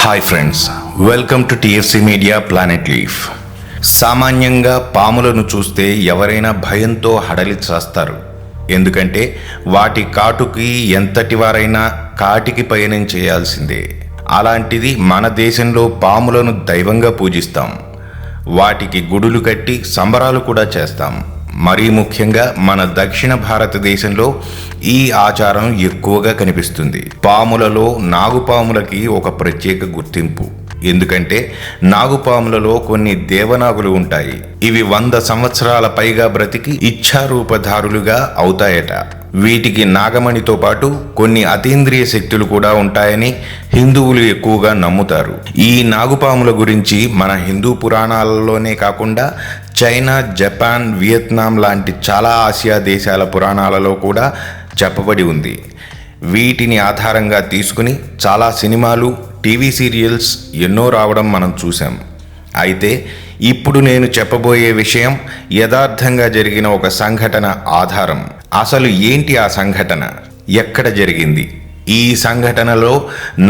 Hi friends, welcome to TFC media planet leaf. సామాన్యంగా పాములను చూస్తే ఎవరైనా భయంతో హడలి చేస్తారు. ఎందుకంటే వాటి కాటుకి ఎంతటి వారైనా కాటికి పయనం చేయాల్సిందే. అలాంటిది మన దేశంలో పాములను దైవంగా పూజిస్తాం. వాటికి గుడులు కట్టి సంబరాలు కూడా చేస్తాం. మరీ ముఖ్యంగా మన దక్షిణ భారతదేశంలో ఈ ఆచారం ఎక్కువగా కనిపిస్తుంది. పాములలో నాగుపాములకి ఒక ప్రత్యేక గుర్తింపు. ఎందుకంటే నాగుపాములలో కొన్ని దేవనాగులు ఉంటాయి. ఇవి 100 సంవత్సరాల పైగా బ్రతికి ఇచ్ఛారూపధారులుగా అవుతాయట. వీటికి నాగమణితో పాటు కొన్ని అతీంద్రియ శక్తులు కూడా ఉంటాయని హిందువులు ఎక్కువగా నమ్ముతారు. ఈ నాగుపాముల గురించి మన హిందూ పురాణాలలోనే కాకుండా చైనా, జపాన్, వియత్నాం లాంటి చాలా ఆసియా దేశాల పురాణాలలో కూడా చెప్పబడి ఉంది. వీటిని ఆధారంగా తీసుకుని చాలా సినిమాలు, టీవీ సీరియల్స్ ఎన్నో రావడం మనం చూసాం. అయితే ఇప్పుడు నేను చెప్పబోయే విషయం యథార్థంగా జరిగిన ఒక సంఘటన ఆధారం. అసలు ఏంటి ఆ సంఘటన, ఎక్కడ జరిగింది, ఈ సంఘటనలో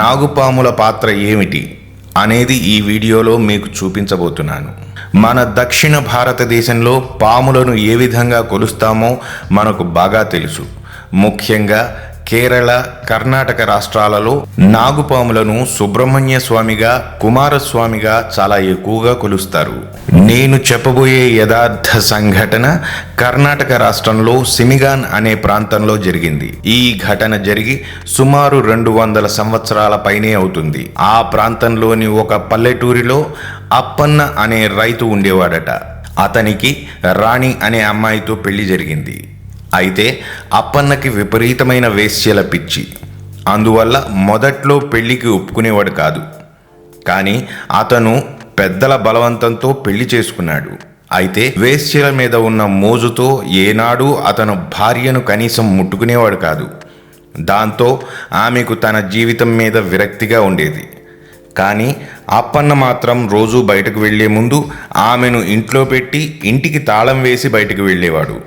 నాగుపాముల పాత్ర ఏమిటి అనేది ఈ వీడియోలో మీకు చూపించబోతున్నాను. మన దక్షిణ భారతదేశంలో పాములను ఏ విధంగా కొలుస్తామో మనకు బాగా తెలుసు. ముఖ్యంగా కేరళ, కర్ణాటక రాష్ట్రాలలో నాగుపాములను సుబ్రహ్మణ్య స్వామిగా, కుమారస్వామిగా చాలా ఎక్కువగా కొలుస్తారు. నేను చెప్పబోయే యథార్థ సంఘటన కర్ణాటక రాష్ట్రంలో సిమిగాన్ అనే ప్రాంతంలో జరిగింది. ఈ ఘటన జరిగి సుమారు 200 సంవత్సరాల పైనే అవుతుంది. ఆ ప్రాంతంలోని ఒక పల్లెటూరిలో అప్పన్న అనే రైతు ఉండేవాడట. అతనికి రాణి అనే అమ్మాయితో పెళ్లి జరిగింది. అయితే అప్పన్నకి విపరీతమైన వేశ్యల పిచ్చి. అందువల్ల మొదట్లో పెళ్లికి ఒప్పుకునేవాడు కాదు. కానీ అతను పెద్దల బలవంతంతో పెళ్లి చేసుకున్నాడు. అయితే వేశ్యల మీద ఉన్న మోజుతో ఏనాడు అతను భార్యను కనీసం ముట్టుకునేవాడు కాదు. దాంతో ఆమెకు తన జీవితం మీద విరక్తిగా ఉండేది. కానీ అప్పన్న మాత్రం రోజు బయటకు వెళ్లే ముందు ఆమెను ఇంట్లో పెట్టి ఇంటికి తాళం వేసి బయటకు వెళ్ళేవాడు.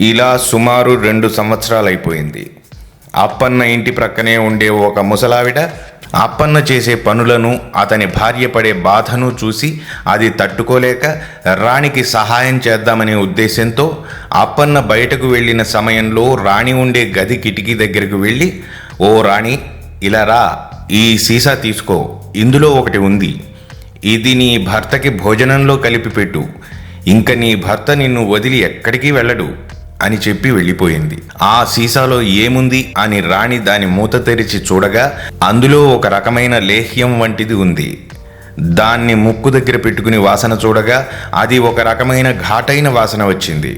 ఇలా సుమారు 2 సంవత్సరాలు అయిపోయింది. అప్పన్న ఇంటి ప్రక్కనే ఉండే ఒక ముసలావిడ అప్పన్న చేసే పనులను, అతని భార్య పడే బాధను చూసి అది తట్టుకోలేక రాణికి సహాయం చేద్దామనే ఉద్దేశంతో అప్పన్న బయటకు వెళ్ళిన సమయంలో రాణి ఉండే గది కిటికీ దగ్గరకు వెళ్ళి, "ఓ రాణి, ఇలా రా, ఈ సీసా తీసుకో, ఇందులో ఒకటి ఉంది. ఇది నీ భర్తకి భోజనంలో కలిపి పెట్టు. ఇంక నీ భర్త నిన్ను వదిలి ఎక్కడికి వెళ్ళడు" అని చెప్పి వెళ్ళిపోయింది. ఆ సీసాలో ఏముంది అని రాణి దాని మూత తెరిచి చూడగా అందులో ఒక రకమైన లేహ్యం వంటిది ఉంది. దాన్ని ముక్కు దగ్గర పెట్టుకుని వాసన చూడగా అది ఒక రకమైన ఘాటైన వాసన వచ్చింది.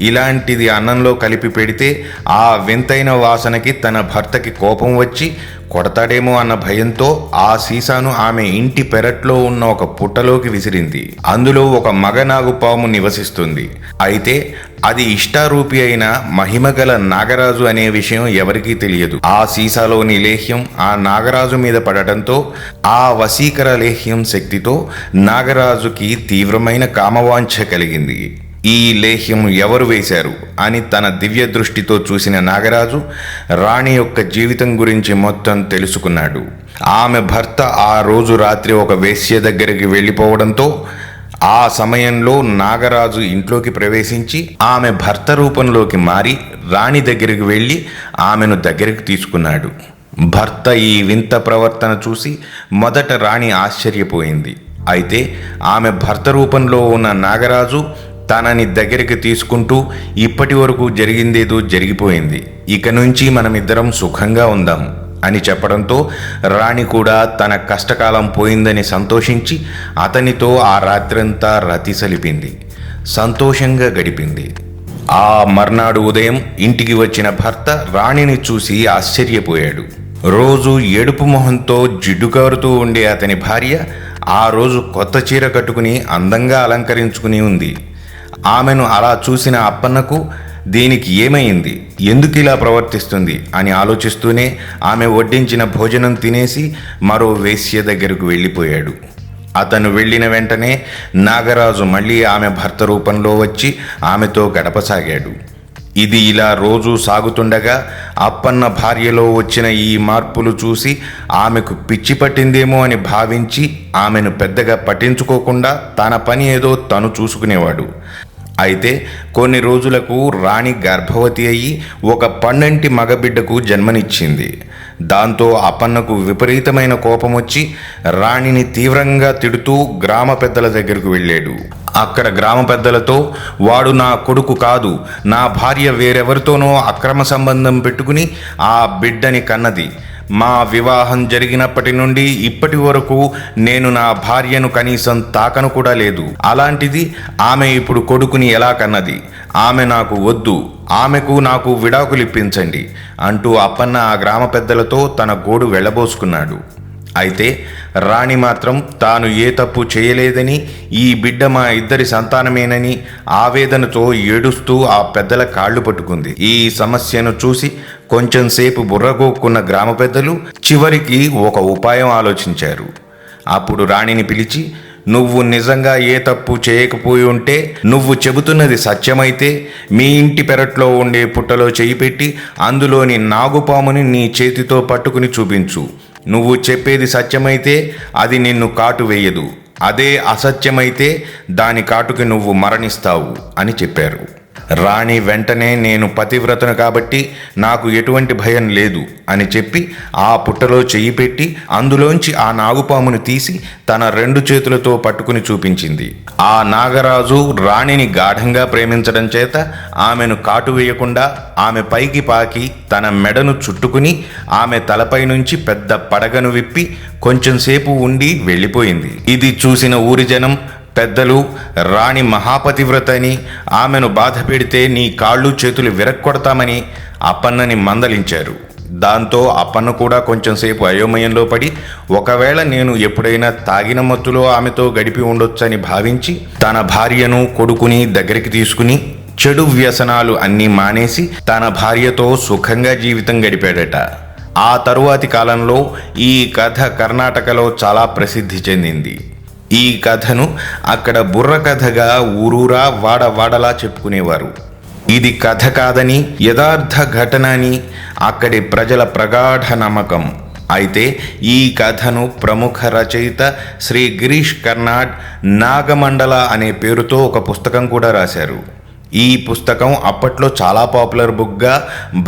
ఇలాంటిది అన్నంలో కలిపి పెడితే ఆ వింతైన వాసనకి తన భర్తకి కోపం వచ్చి కొడతాడేమో అన్న భయంతో ఆ సీసాను ఆమె ఇంటి పెరట్లో ఉన్న ఒక పుట్టలోకి విసిరింది. అందులో ఒక మగనాగుపాము నివసిస్తుంది. అయితే అది ఇష్టారూపి అయిన మహిమగల నాగరాజు అనే విషయం ఎవరికీ తెలియదు. ఆ సీసాలోని లేహ్యం ఆ నాగరాజు మీద పడటంతో ఆ వశీకర లేహ్యం శక్తితో నాగరాజుకి తీవ్రమైన కామవాంఛ కలిగింది. ఈ లేహ్యం ఎవరు వేశారు అని తన దివ్య దృష్టితో చూసిన నాగరాజు రాణి యొక్క జీవితం గురించి మొత్తం తెలుసుకున్నాడు. ఆమె భర్త ఆ రోజు రాత్రి ఒక వేశ్య దగ్గరికి వెళ్ళిపోవడంతో ఆ సమయంలో నాగరాజు ఇంట్లోకి ప్రవేశించి ఆమె భర్త రూపంలోకి మారి రాణి దగ్గరికి వెళ్ళి ఆమెను దగ్గరికి తీసుకున్నాడు. భర్త ఈ వింత ప్రవర్తన చూసి మొదట రాణి ఆశ్చర్యపోయింది. అయితే ఆమె భర్త రూపంలో ఉన్న నాగరాజు తనని దగ్గరికి తీసుకుంటూ, "ఇప్పటి వరకు జరిగిందేదో జరిగిపోయింది, ఇక నుంచి మనమిద్దరం సుఖంగా ఉందాం" అని చెప్పడంతో రాణి కూడా తన కష్టకాలం పోయిందని సంతోషించి అతనితో ఆ రాత్రంతా రతి సలిపింది, సంతోషంగా గడిపింది. ఆ మర్నాడు ఉదయం ఇంటికి వచ్చిన భర్త రాణిని చూసి ఆశ్చర్యపోయాడు. రోజు ఏడుపు మొహంతో జిడ్డుకారుతూ ఉండే అతని భార్య ఆ రోజు కొత్త చీర కట్టుకుని అందంగా అలంకరించుకుని ఉంది. ఆమెను అలా చూసిన అప్పన్నకు దీనికి ఏమైంది, ఎందుకు ఇలా ప్రవర్తిస్తుంది అని ఆలోచిస్తూనే ఆమె వడ్డించిన భోజనం తినేసి మరో వేశ్య దగ్గరకు వెళ్ళిపోయాడు. అతను వెళ్ళిన వెంటనే నాగరాజు మళ్ళీ ఆమె భర్త రూపంలో వచ్చి ఆమెతో గడపసాగాడు. ఇది ఇలా రోజు సాగుతుండగా అప్పన్న భార్యలో వచ్చిన ఈ మార్పులు చూసి ఆమెకు పిచ్చి పట్టిందేమో అని భావించి ఆమెను పెద్దగా పట్టించుకోకుండా తన పని ఏదో తను చూసుకునేవాడు. అయితే కొన్ని రోజులకు రాణి గర్భవతి అయ్యి ఒక పండంటి మగబిడ్డకు జన్మనిచ్చింది. దాంతో అప్పన్నకు విపరీతమైన కోపం వచ్చి రాణిని తీవ్రంగా తిడుతూ గ్రామ పెద్దల దగ్గరకు వెళ్ళాడు. అక్కడ గ్రామ పెద్దలతో, వాడు నా కొడుకు కాదు, నా భార్య వేరెవరితోనో అక్రమ సంబంధం పెట్టుకుని ఆ బిడ్డని కన్నది. మా వివాహం జరిగినప్పటి నుండి ఇప్పటి వరకు నేను నా భార్యను కనీసం తాకను కూడా లేదు. అలాంటిది ఆమె ఇప్పుడు కొడుకుని ఎలా కన్నది? ఆమె నాకు వద్దు, ఆమెకు నాకు విడాకులిప్పించండి అంటూ అప్పన్న ఆ గ్రామ పెద్దలతో తన గోడు వెళ్ళబోసుకున్నాడు. అయితే రాణి మాత్రం తాను ఏ తప్పు చేయలేదని, ఈ బిడ్డ మా ఇద్దరి సంతానమేనని ఆవేదనతో ఏడుస్తూ ఆ పెద్దల కాళ్ళు పట్టుకుంది. ఈ సమస్యను చూసి కొంచెం సేపు బుర్రగోక్కున్న గ్రామ పెద్దలు చివరికి ఒక ఉపాయం ఆలోచించారు. అప్పుడు రాణిని పిలిచి, నువ్వు నిజంగా ఏ తప్పు చేయకపోయి ఉంటే, నువ్వు చెబుతున్నది సత్యమైతే మీ ఇంటి పెరట్లో ఉండే పుట్టలో చేయి పెట్టి అందులోని నాగుపాముని నీ చేతితో పట్టుకుని చూపించు. నువ్వు చెప్పేది సత్యమైతే అది నిన్ను కాటు వేయదు, అదే అసత్యమైతే దాని కాటుకి నువ్వు మరణిస్తావు అని చెప్పారు. రాణి వెంటనే నేను పతివ్రతను కాబట్టి నాకు ఎటువంటి భయం లేదు అని చెప్పి ఆ పుట్టలో చెయ్యి పెట్టి అందులోంచి ఆ నాగుపామును తీసి తన 2 చేతులతో పట్టుకుని చూపించింది. ఆ నాగరాజు రాణిని గాఢంగా ప్రేమించడం చేత ఆమెను కాటు వేయకుండా ఆమె పైకి పాకి తన మెడను చుట్టుకుని ఆమె తలపై నుంచి పెద్ద పడగను విప్పి కొంచెం సేపు ఉండి వెళ్ళిపోయింది. ఇది చూసిన ఊరి జనం, పెద్దలు రాణి మహాపతివ్రతని, ఆమెను బాధ పెడితే నీ కాళ్ళు చేతులు విరక్కొడతామని అప్పన్నని మందలించారు. దాంతో అప్పన్న కూడా కొంచెం సేపు అయోమయంలో పడి, ఒకవేళ నేను ఎప్పుడైనా తాగిన మత్తులో ఆమెతో గడిపి ఉండొచ్చని భావించి తన భార్యను కొడుకుని దగ్గరికి తీసుకుని చెడు వ్యసనాలు అన్నీ మానేసి తన భార్యతో సుఖంగా జీవితం గడిపాడట. ఆ తరువాతి కాలంలో ఈ కథ కర్ణాటకలో చాలా ప్రసిద్ధి చెందింది. ఈ కథను అక్కడ బుర్ర కథగా ఊరూరా వాడవాడలా చెప్పుకునేవారు. ఇది కథ కాదని, యథార్థ ఘటన అని అక్కడి ప్రజల ప్రగాఢ నమ్మకం. అయితే ఈ కథను ప్రముఖ రచయిత శ్రీ గిరీష్ కర్నాడ్ నాగమండల అనే పేరుతో ఒక పుస్తకం కూడా రాశారు. ఈ పుస్తకం అప్పట్లో చాలా పాపులర్ బుక్గా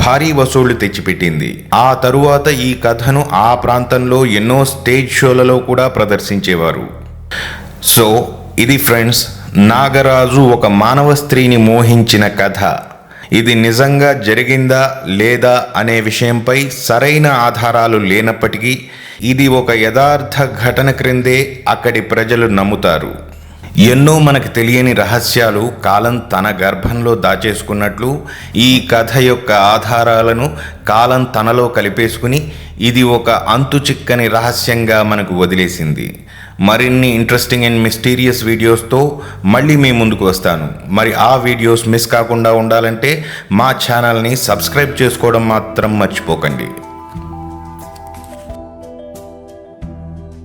భారీ వసూళ్లు తెచ్చిపెట్టింది. ఆ తరువాత ఈ కథను ఆ ప్రాంతంలో ఎన్నో స్టేజ్ షోలలో కూడా ప్రదర్శించేవారు. సో ఇది ఫ్రెండ్స్, నాగరాజు ఒక మానవ స్త్రీని మోహించిన కథ. ఇది నిజంగా జరిగిందా లేదా అనే విషయంపై సరైన ఆధారాలు లేనప్పటికీ ఇది ఒక యథార్థ ఘటన క్రిందే అక్కడి ప్రజలు నమ్ముతారు. ఎన్నో మనకు తెలియని రహస్యాలు కాలం తన గర్భంలో దాచేసుకున్నట్లు ఈ కథ యొక్క ఆధారాలను కాలం తనలో కలిపేసుకుని ఇది ఒక అంతుచిక్కని రహస్యంగా మనకు వదిలేసింది. మరిన్ని ఇంట్రెస్టింగ్ అండ్ మిస్టీరియస్ వీడియోస్తో మళ్ళీ మీ ముందుకు వస్తాను. మరి ఆ వీడియోస్ మిస్ కాకుండా ఉండాలంటే మా ఛానల్ని సబ్స్క్రైబ్ చేసుకోవడం మాత్రం మర్చిపోకండి.